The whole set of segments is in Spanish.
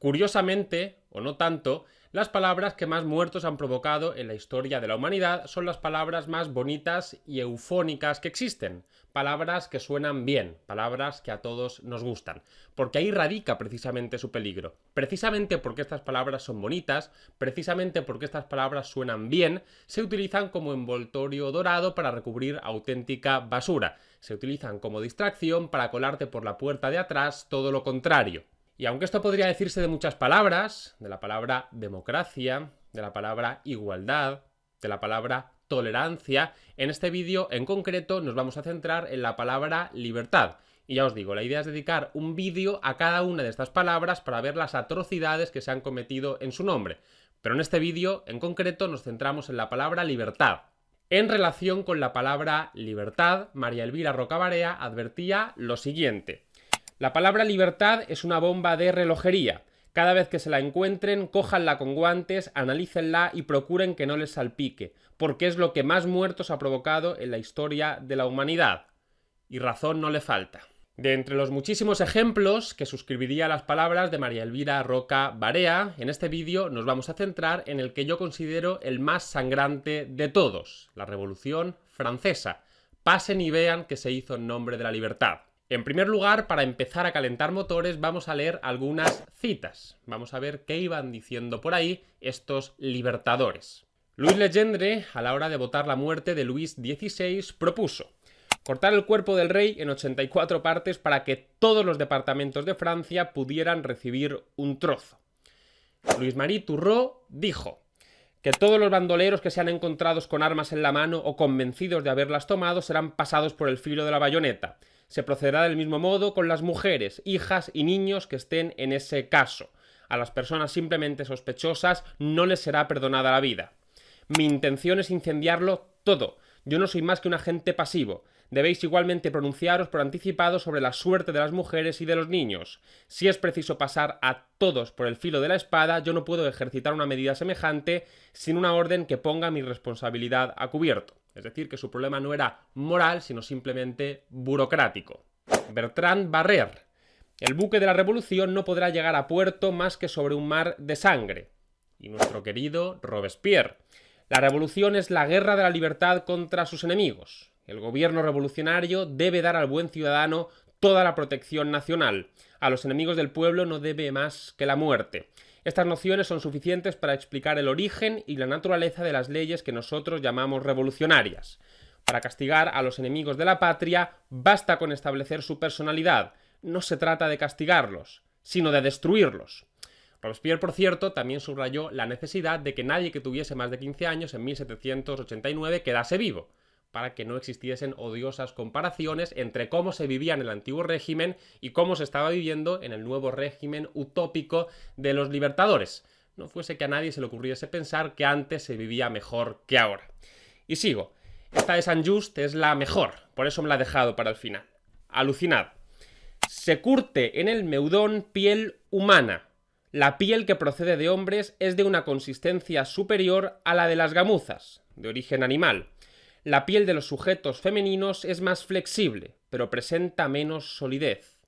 Curiosamente, o no tanto, las palabras que más muertos han provocado en la historia de la humanidad son las palabras más bonitas y eufónicas que existen. Palabras que suenan bien, palabras que a todos nos gustan. Porque ahí radica precisamente su peligro. Precisamente porque estas palabras son bonitas, precisamente porque estas palabras suenan bien, se utilizan como envoltorio dorado para recubrir auténtica basura. Se utilizan como distracción para colarte por la puerta de atrás todo lo contrario. Y aunque esto podría decirse de muchas palabras, de la palabra democracia, de la palabra igualdad, de la palabra tolerancia, en este vídeo en concreto nos vamos a centrar en la palabra libertad. Y ya os digo, la idea es dedicar un vídeo a cada una de estas palabras para ver las atrocidades que se han cometido en su nombre. Pero en este vídeo en concreto nos centramos en la palabra libertad. En relación con la palabra libertad, María Elvira Roca Barea advertía lo siguiente: la palabra libertad es una bomba de relojería. Cada vez que se la encuentren, cójanla con guantes, analícenla y procuren que no les salpique, porque es lo que más muertos ha provocado en la historia de la humanidad. Y razón no le falta. De entre los muchísimos ejemplos que suscribiría a las palabras de María Elvira Roca Barea, en este vídeo nos vamos a centrar en el que yo considero el más sangrante de todos, la Revolución Francesa. Pasen y vean que se hizo en nombre de la libertad. En primer lugar, para empezar a calentar motores, vamos a leer algunas citas. Vamos a ver qué iban diciendo por ahí estos libertadores. Louis Legendre, a la hora de votar la muerte de Luis XVI, propuso cortar el cuerpo del rey en 84 partes para que todos los departamentos de Francia pudieran recibir un trozo. Louis-Marie Turreau dijo que todos los bandoleros que sean encontrados con armas en la mano o convencidos de haberlas tomado serán pasados por el filo de la bayoneta. Se procederá del mismo modo con las mujeres, hijas y niños que estén en ese caso. A las personas simplemente sospechosas no les será perdonada la vida. Mi intención es incendiarlo todo. Yo no soy más que un agente pasivo. Debéis igualmente pronunciaros por anticipado sobre la suerte de las mujeres y de los niños. Si es preciso pasar a todos por el filo de la espada, yo no puedo ejercitar una medida semejante sin una orden que ponga mi responsabilidad a cubierto. Es decir, que su problema no era moral, sino simplemente burocrático. Bertrand Barrère: el buque de la revolución no podrá llegar a puerto más que sobre un mar de sangre. Y nuestro querido Robespierre: la revolución es la guerra de la libertad contra sus enemigos. El gobierno revolucionario debe dar al buen ciudadano toda la protección nacional. A los enemigos del pueblo no debe más que la muerte. Estas nociones son suficientes para explicar el origen y la naturaleza de las leyes que nosotros llamamos revolucionarias. Para castigar a los enemigos de la patria, basta con establecer su personalidad. No se trata de castigarlos, sino de destruirlos. Robespierre, por cierto, también subrayó la necesidad de que nadie que tuviese más de 15 años en 1789 quedase vivo, para que no existiesen odiosas comparaciones entre cómo se vivía en el antiguo régimen y cómo se estaba viviendo en el nuevo régimen utópico de los libertadores. No fuese que a nadie se le ocurriese pensar que antes se vivía mejor que ahora. Y sigo. Esta de Saint-Just es la mejor, por eso me la he dejado para el final. Alucinad. Se curte en el Meudon piel humana. La piel que procede de hombres es de una consistencia superior a la de las gamuzas, de origen animal. La piel de los sujetos femeninos es más flexible, pero presenta menos solidez.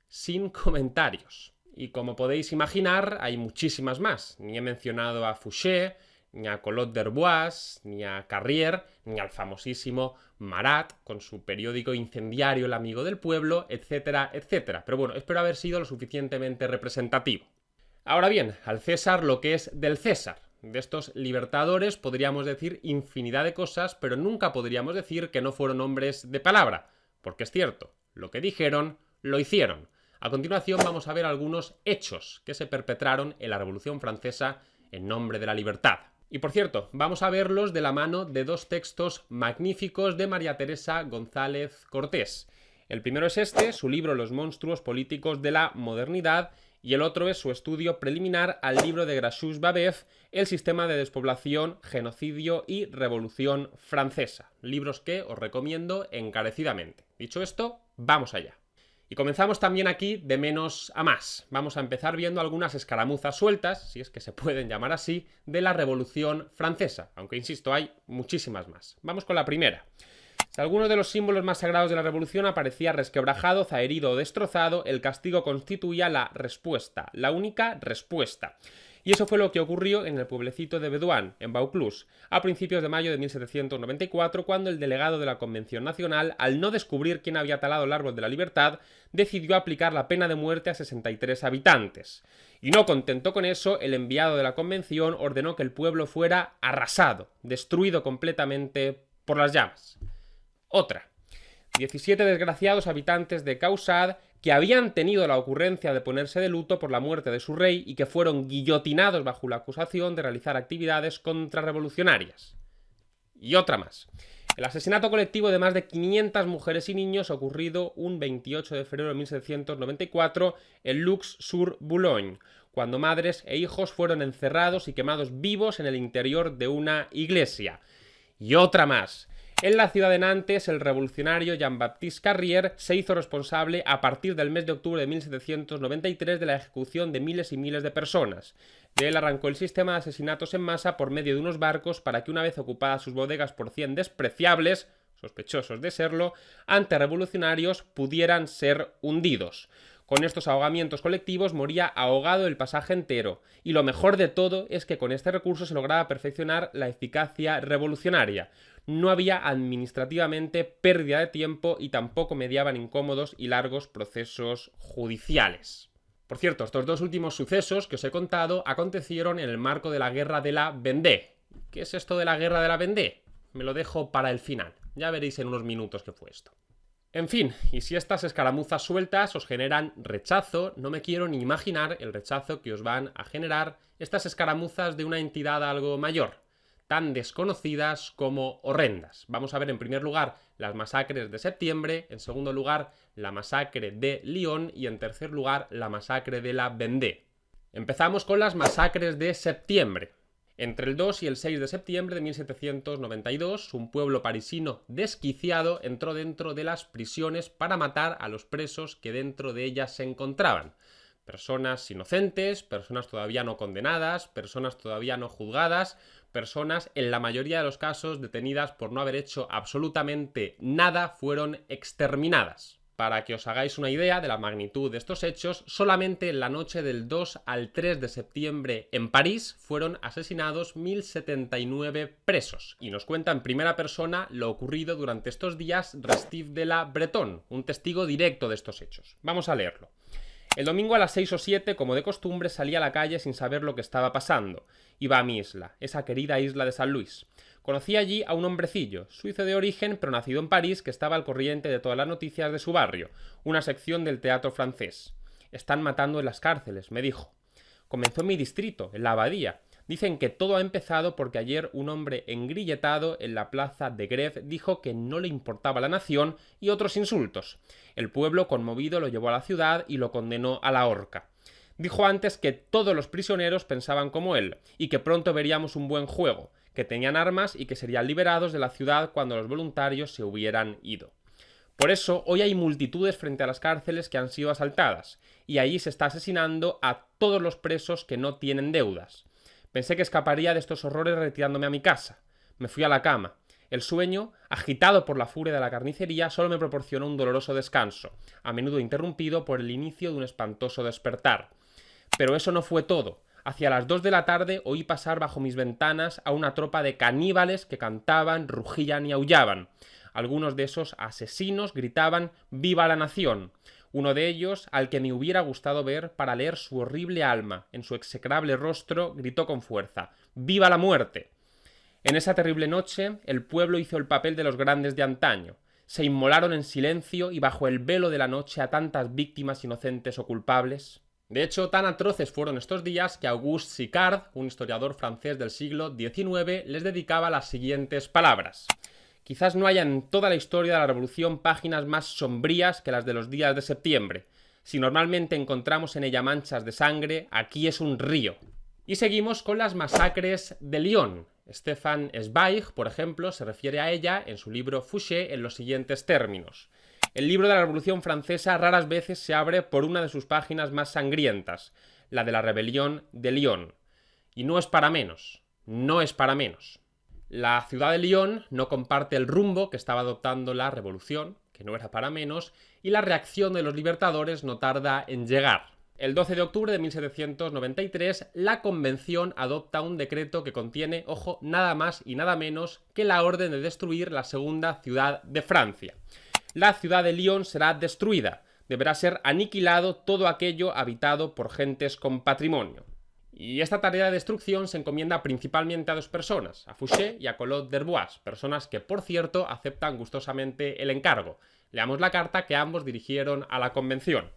Sin comentarios. Y como podéis imaginar, hay muchísimas más. Ni he mencionado a Fouché, ni a Collot d'Herbois, ni a Carrier, ni al famosísimo Marat, con su periódico incendiario El Amigo del Pueblo, etcétera, etcétera. Pero bueno, espero haber sido lo suficientemente representativo. Ahora bien, al César lo que es del César. De estos libertadores podríamos decir infinidad de cosas, pero nunca podríamos decir que no fueron hombres de palabra, porque es cierto, lo que dijeron, lo hicieron. A continuación vamos a ver algunos hechos que se perpetraron en la Revolución Francesa en nombre de la libertad. Y por cierto, vamos a verlos de la mano de dos textos magníficos de María Teresa González Cortés. El primero es este, su libro Los monstruos políticos de la modernidad, y el otro es su estudio preliminar al libro de Gramsci-Babeuf, El sistema de despoblación, genocidio y revolución francesa. Libros que os recomiendo encarecidamente. Dicho esto, vamos allá. Y comenzamos también aquí de menos a más. Vamos a empezar viendo algunas escaramuzas sueltas, si es que se pueden llamar así, de la Revolución Francesa, aunque insisto, hay muchísimas más. Vamos con la primera. Si alguno de los símbolos más sagrados de la revolución aparecía resquebrajado, zaherido o destrozado, el castigo constituía la respuesta, la única respuesta. Y eso fue lo que ocurrió en el pueblecito de Bédoin, en Vaucluse, a principios de mayo de 1794, cuando el delegado de la Convención Nacional, al no descubrir quién había talado el árbol de la libertad, decidió aplicar la pena de muerte a 63 habitantes. Y no contento con eso, el enviado de la Convención ordenó que el pueblo fuera arrasado, destruido completamente por las llamas. Otra. 17 desgraciados habitantes de Caussade que habían tenido la ocurrencia de ponerse de luto por la muerte de su rey y que fueron guillotinados bajo la acusación de realizar actividades contrarrevolucionarias. Y otra más. El asesinato colectivo de más de 500 mujeres y niños ocurrido un 28 de febrero de 1794 en Lux-sur-Boulogne, cuando madres e hijos fueron encerrados y quemados vivos en el interior de una iglesia. Y otra más. En la ciudad de Nantes, el revolucionario Jean-Baptiste Carrier se hizo responsable a partir del mes de octubre de 1793 de la ejecución de miles y miles de personas. De él arrancó el sistema de asesinatos en masa por medio de unos barcos para que una vez ocupadas sus bodegas por 100 despreciables, sospechosos de serlo, antirrevolucionarios pudieran ser hundidos. Con estos ahogamientos colectivos moría ahogado el pasaje entero, y lo mejor de todo es que con este recurso se lograba perfeccionar la eficacia revolucionaria. No había administrativamente pérdida de tiempo y tampoco mediaban incómodos y largos procesos judiciales. Por cierto, estos dos últimos sucesos que os he contado acontecieron en el marco de la Guerra de la Vendée. ¿Qué es esto de la Guerra de la Vendée? Me lo dejo para el final. Ya veréis en unos minutos qué fue esto. En fin, y si estas escaramuzas sueltas os generan rechazo, no me quiero ni imaginar el rechazo que os van a generar estas escaramuzas de una entidad algo mayor, tan desconocidas como horrendas. Vamos a ver en primer lugar las masacres de septiembre, en segundo lugar la masacre de Lyon y en tercer lugar la masacre de la Vendée. Empezamos con las masacres de septiembre. Entre el 2 y el 6 de septiembre de 1792, un pueblo parisino desquiciado entró dentro de las prisiones para matar a los presos que dentro de ellas se encontraban. Personas inocentes, personas todavía no condenadas, personas todavía no juzgadas, personas, en la mayoría de los casos, detenidas por no haber hecho absolutamente nada, fueron exterminadas. Para que os hagáis una idea de la magnitud de estos hechos, solamente en la noche del 2 al 3 de septiembre en París fueron asesinados 1079 presos. Y nos cuenta en primera persona lo ocurrido durante estos días Restif de la Bretonne, un testigo directo de estos hechos. Vamos a leerlo. El domingo a las 6 o 7, como de costumbre, salí a la calle sin saber lo que estaba pasando. Iba a mi isla, esa querida isla de San Luis. Conocí allí a un hombrecillo, suizo de origen, pero nacido en París, que estaba al corriente de todas las noticias de su barrio, una sección del teatro francés. Están matando en las cárceles, me dijo. Comenzó en mi distrito, en la abadía. Dicen que todo ha empezado porque ayer un hombre engrilletado en la plaza de Grève dijo que no le importaba la nación y otros insultos. El pueblo, conmovido, lo llevó a la ciudad y lo condenó a la horca. Dijo antes que todos los prisioneros pensaban como él y que pronto veríamos un buen juego, que tenían armas y que serían liberados de la ciudad cuando los voluntarios se hubieran ido. Por eso, hoy hay multitudes frente a las cárceles que han sido asaltadas, y allí se está asesinando a todos los presos que no tienen deudas. Pensé que escaparía de estos horrores retirándome a mi casa. Me fui a la cama. El sueño, agitado por la furia de la carnicería, solo me proporcionó un doloroso descanso, a menudo interrumpido por el inicio de un espantoso despertar. Pero eso no fue todo. Hacia las 2 de la tarde oí pasar bajo mis ventanas a una tropa de caníbales que cantaban, rugían y aullaban. Algunos de esos asesinos gritaban «¡Viva la nación!». Uno de ellos, al que me hubiera gustado ver para leer su horrible alma en su execrable rostro, gritó con fuerza «¡Viva la muerte!». En esa terrible noche, el pueblo hizo el papel de los grandes de antaño. Se inmolaron en silencio y bajo el velo de la noche a tantas víctimas inocentes o culpables. De hecho, tan atroces fueron estos días que Auguste Sicard, un historiador francés del siglo XIX, les dedicaba las siguientes palabras. Quizás no haya en toda la historia de la Revolución páginas más sombrías que las de los días de septiembre. Si normalmente encontramos en ella manchas de sangre, aquí es un río. Y seguimos con las masacres de Lyon. Stefan Zweig, por ejemplo, se refiere a ella en su libro Fouché en los siguientes términos. El libro de la Revolución Francesa raras veces se abre por una de sus páginas más sangrientas, la de la rebelión de Lyon. Y no es para menos, no es para menos. La ciudad de Lyon no comparte el rumbo que estaba adoptando la revolución, que no era para menos, y la reacción de los libertadores no tarda en llegar. El 12 de octubre de 1793, la Convención adopta un decreto que contiene, ojo, nada más y nada menos que la orden de destruir la segunda ciudad de Francia. La ciudad de Lyon será destruida. Deberá ser aniquilado todo aquello habitado por gentes con patrimonio. Y esta tarea de destrucción se encomienda principalmente a dos personas, a Fouché y a Collot d'Herbois, personas que, por cierto, aceptan gustosamente el encargo. Leamos la carta que ambos dirigieron a la Convención.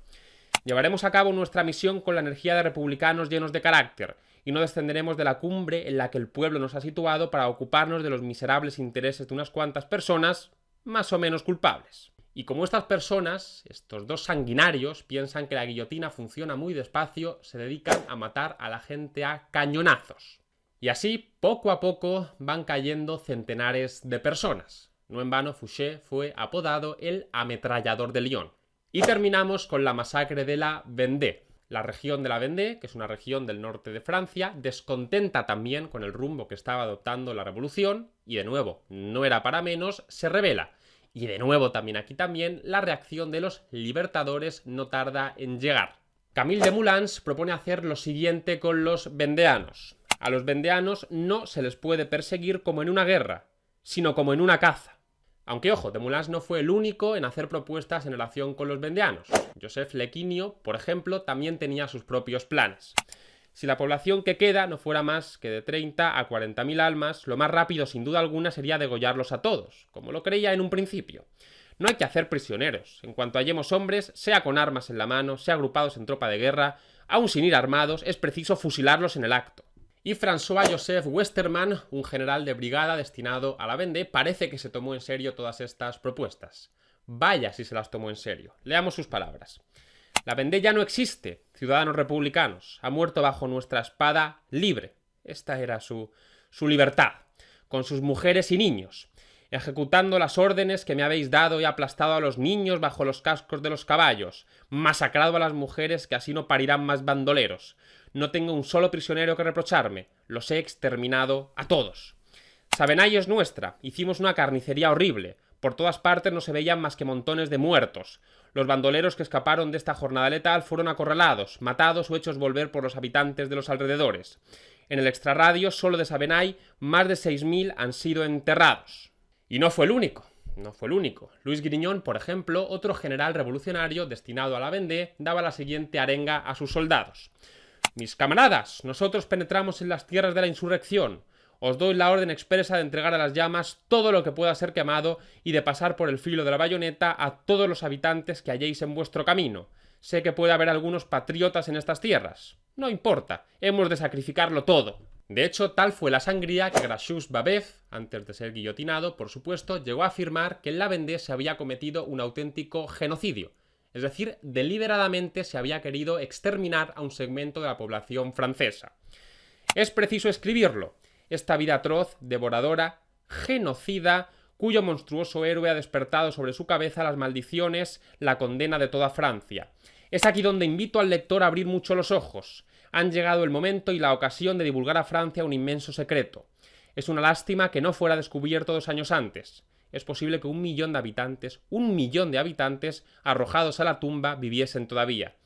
Llevaremos a cabo nuestra misión con la energía de republicanos llenos de carácter, y no descenderemos de la cumbre en la que el pueblo nos ha situado para ocuparnos de los miserables intereses de unas cuantas personas más o menos culpables. Y como estas personas, estos dos sanguinarios, piensan que la guillotina funciona muy despacio, se dedican a matar a la gente a cañonazos. Y así, poco a poco, van cayendo centenares de personas. No en vano, Fouché fue apodado el ametrallador de Lyon. Y terminamos con la masacre de la Vendée. La región de la Vendée, que es una región del norte de Francia, descontenta también con el rumbo que estaba adoptando la revolución, y de nuevo, no era para menos, se rebela. Y de nuevo aquí también, la reacción de los libertadores no tarda en llegar. Camille Desmoulins propone hacer lo siguiente con los vendeanos. A los vendeanos no se les puede perseguir como en una guerra, sino como en una caza. Aunque, ojo, Desmoulins no fue el único en hacer propuestas en relación con los vendeanos. Joseph Lequinio, por ejemplo, también tenía sus propios planes. Si la población que queda no fuera más que de 30 a 40.000 almas, lo más rápido sin duda alguna sería degollarlos a todos, como lo creía en un principio. No hay que hacer prisioneros. En cuanto hallemos hombres, sea con armas en la mano, sea agrupados en tropa de guerra, aun sin ir armados, es preciso fusilarlos en el acto. Y François-Joseph Westermann, un general de brigada destinado a la Vendée, parece que se tomó en serio todas estas propuestas. Vaya si se las tomó en serio. Leamos sus palabras. La Vendée ya no existe, ciudadanos republicanos. Ha muerto bajo nuestra espada libre. Esta era su libertad. Con sus mujeres y niños. Ejecutando las órdenes que me habéis dado, he aplastado a los niños bajo los cascos de los caballos. Masacrado a las mujeres que así no parirán más bandoleros. No tengo un solo prisionero que reprocharme. Los he exterminado a todos. Sabenay es nuestra. Hicimos una carnicería horrible. Por todas partes no se veían más que montones de muertos. Los bandoleros que escaparon de esta jornada letal fueron acorralados, matados o hechos volver por los habitantes de los alrededores. En el extrarradio, solo de Sabenay, más de 6.000 han sido enterrados. Y no fue el único. Louis Grignon, por ejemplo, otro general revolucionario destinado a la Vendée, daba la siguiente arenga a sus soldados. Mis camaradas, nosotros penetramos en las tierras de la insurrección. Os doy la orden expresa de entregar a las llamas todo lo que pueda ser quemado y de pasar por el filo de la bayoneta a todos los habitantes que halléis en vuestro camino. Sé que puede haber algunos patriotas en estas tierras. No importa, hemos de sacrificarlo todo. De hecho, tal fue la sangría que Gracieux Babeuf, antes de ser guillotinado, por supuesto, llegó a afirmar que en la Vendée se había cometido un auténtico genocidio. Es decir, deliberadamente se había querido exterminar a un segmento de la población francesa. Es preciso escribirlo. Esta vida atroz, devoradora, genocida, cuyo monstruoso héroe ha despertado sobre su cabeza las maldiciones, la condena de toda Francia. Es aquí donde invito al lector a abrir mucho los ojos. Han llegado el momento y la ocasión de divulgar a Francia un inmenso secreto. Es una lástima que no fuera descubierto 2 años antes. Es posible que 1 millón de habitantes, arrojados a la tumba, viviesen todavía.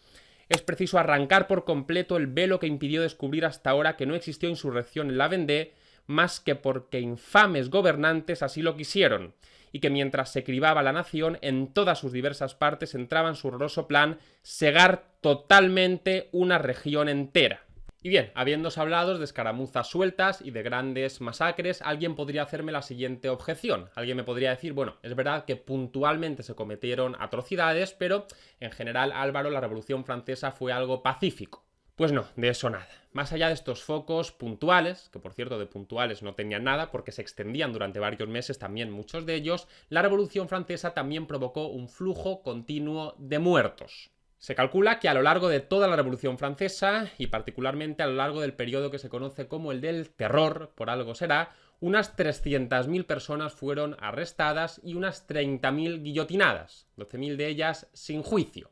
Es preciso arrancar por completo el velo que impidió descubrir hasta ahora que no existió insurrección en la Vendée, más que porque infames gobernantes así lo quisieron, y que mientras se cribaba la nación, en todas sus diversas partes entraba en su horroroso plan cegar totalmente una región entera. Y bien, habiéndose hablado de escaramuzas sueltas y de grandes masacres, alguien podría hacerme la siguiente objeción. Alguien me podría decir, bueno, es verdad que puntualmente se cometieron atrocidades, pero en general, Álvaro, la Revolución Francesa fue algo pacífico. Pues no, de eso nada. Más allá de estos focos puntuales, que por cierto de puntuales no tenían nada porque se extendían durante varios meses también muchos de ellos, la Revolución Francesa también provocó un flujo continuo de muertos. Se calcula que a lo largo de toda la Revolución Francesa, y particularmente a lo largo del periodo que se conoce como el del terror, por algo será, unas 300.000 personas fueron arrestadas y unas 30.000 guillotinadas, 12.000 de ellas sin juicio.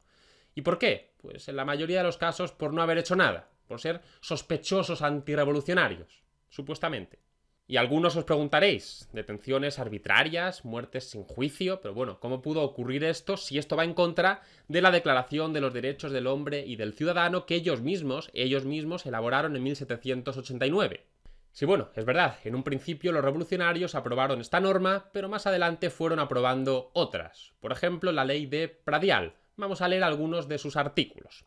¿Y por qué? Pues en la mayoría de los casos por no haber hecho nada, por ser sospechosos antirrevolucionarios, supuestamente. Y algunos os preguntaréis, detenciones arbitrarias, muertes sin juicio, pero bueno, ¿cómo pudo ocurrir esto si esto va en contra de la Declaración de los Derechos del Hombre y del Ciudadano que ellos mismos elaboraron en 1789? Sí, bueno, es verdad, en un principio los revolucionarios aprobaron esta norma, pero más adelante fueron aprobando otras. Por ejemplo, la ley de Pradial. Vamos a leer algunos de sus artículos.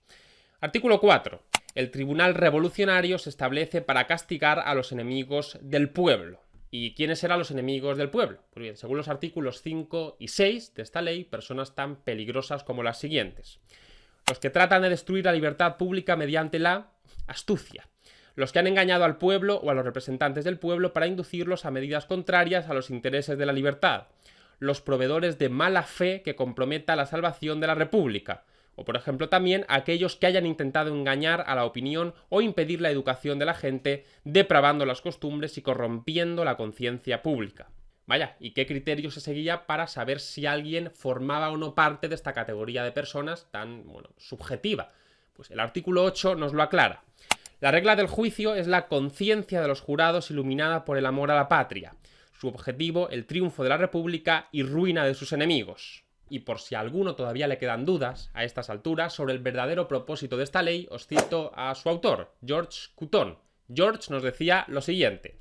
Artículo 4. El Tribunal Revolucionario se establece para castigar a los enemigos del pueblo. ¿Y quiénes eran los enemigos del pueblo? Pues bien, según los artículos 5 y 6 de esta ley, personas tan peligrosas como las siguientes. Los que tratan de destruir la libertad pública mediante la astucia. Los que han engañado al pueblo o a los representantes del pueblo para inducirlos a medidas contrarias a los intereses de la libertad. Los proveedores de mala fe que comprometa la salvación de la república. O, por ejemplo, también aquellos que hayan intentado engañar a la opinión o impedir la educación de la gente, depravando las costumbres y corrompiendo la conciencia pública. Vaya, ¿y qué criterio se seguía para saber si alguien formaba o no parte de esta categoría de personas tan, subjetiva? Pues el artículo 8 nos lo aclara. La regla del juicio es la conciencia de los jurados iluminada por el amor a la patria. Su objetivo, el triunfo de la república y ruina de sus enemigos. Y por si a alguno todavía le quedan dudas a estas alturas sobre el verdadero propósito de esta ley, os cito a su autor, George Cutton. George nos decía lo siguiente: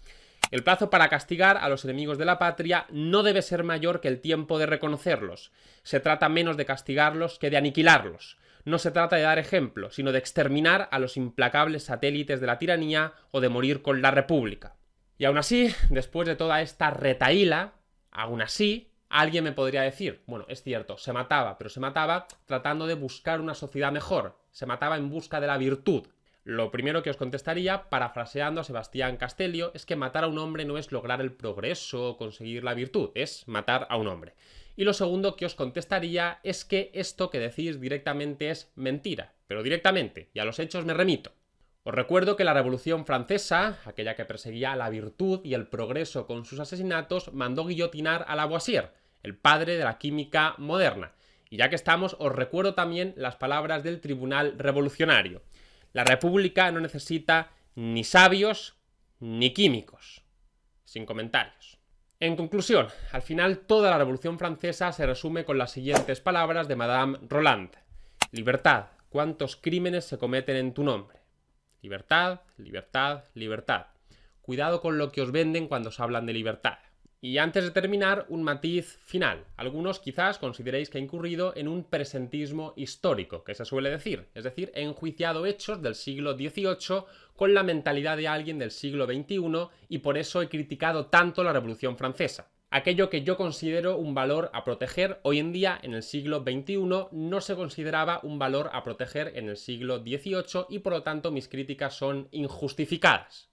el plazo para castigar a los enemigos de la patria no debe ser mayor que el tiempo de reconocerlos. Se trata menos de castigarlos que de aniquilarlos. No se trata de dar ejemplo, sino de exterminar a los implacables satélites de la tiranía o de morir con la república. Y aún así, después de toda esta retahíla, aún así, alguien me podría decir, bueno, es cierto, se mataba, pero se mataba tratando de buscar una sociedad mejor, se mataba en busca de la virtud. Lo primero que os contestaría, parafraseando a Sebastián Castellio, es que matar a un hombre no es lograr el progreso o conseguir la virtud, es matar a un hombre. Y lo segundo que os contestaría es que esto que decís directamente es mentira, pero directamente, y a los hechos me remito. Os recuerdo que la Revolución Francesa, aquella que perseguía la virtud y el progreso con sus asesinatos, mandó guillotinar a Lavoisier, el padre de la química moderna. Y ya que estamos, os recuerdo también las palabras del Tribunal Revolucionario. La República no necesita ni sabios ni químicos. Sin comentarios. En conclusión, al final toda la Revolución Francesa se resume con las siguientes palabras de Madame Roland. Libertad, ¿cuántos crímenes se cometen en tu nombre? Libertad, libertad, libertad. Cuidado con lo que os venden cuando os hablan de libertad. Y antes de terminar, un matiz final. Algunos quizás consideréis que he incurrido en un presentismo histórico, que se suele decir, es decir, he enjuiciado hechos del siglo XVIII con la mentalidad de alguien del siglo XXI y por eso he criticado tanto la Revolución Francesa. Aquello que yo considero un valor a proteger hoy en día en el siglo XXI no se consideraba un valor a proteger en el siglo XVIII y por lo tanto mis críticas son injustificadas.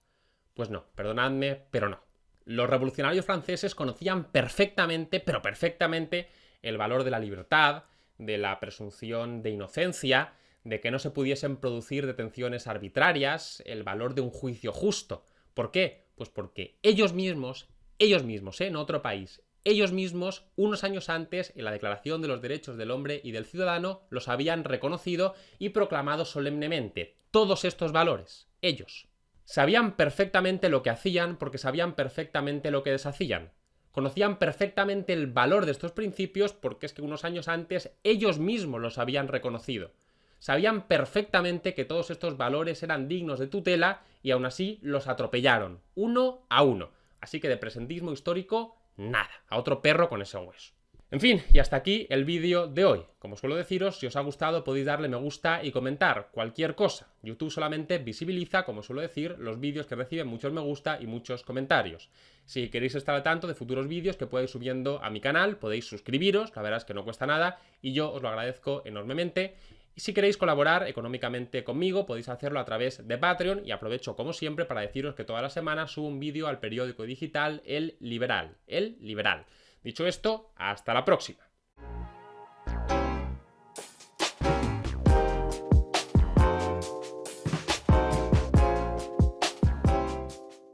Pues no, perdonadme, pero no. Los revolucionarios franceses conocían perfectamente, pero perfectamente, el valor de la libertad, de la presunción de inocencia, de que no se pudiesen producir detenciones arbitrarias, el valor de un juicio justo. ¿Por qué? Pues porque ellos mismos, en otro país, ellos mismos, unos años antes, en la Declaración de los Derechos del Hombre y del Ciudadano, los habían reconocido y proclamado solemnemente. Todos estos valores, ellos. Sabían perfectamente lo que hacían porque sabían perfectamente lo que deshacían. Conocían perfectamente el valor de estos principios porque es que unos años antes ellos mismos los habían reconocido. Sabían perfectamente que todos estos valores eran dignos de tutela y aún así los atropellaron, uno a uno. Así que de presentismo histórico, nada, a otro perro con ese hueso. En fin, y hasta aquí el vídeo de hoy. Como suelo deciros, si os ha gustado podéis darle me gusta y comentar cualquier cosa. YouTube solamente visibiliza, como suelo decir, los vídeos que reciben muchos me gusta y muchos comentarios. Si queréis estar al tanto de futuros vídeos que puedo ir subiendo a mi canal, podéis suscribiros, la verdad es que no cuesta nada y yo os lo agradezco enormemente. Y si queréis colaborar económicamente conmigo, podéis hacerlo a través de Patreon y aprovecho como siempre para deciros que toda la semana subo un vídeo al periódico digital El Liberal. Dicho esto, hasta la próxima.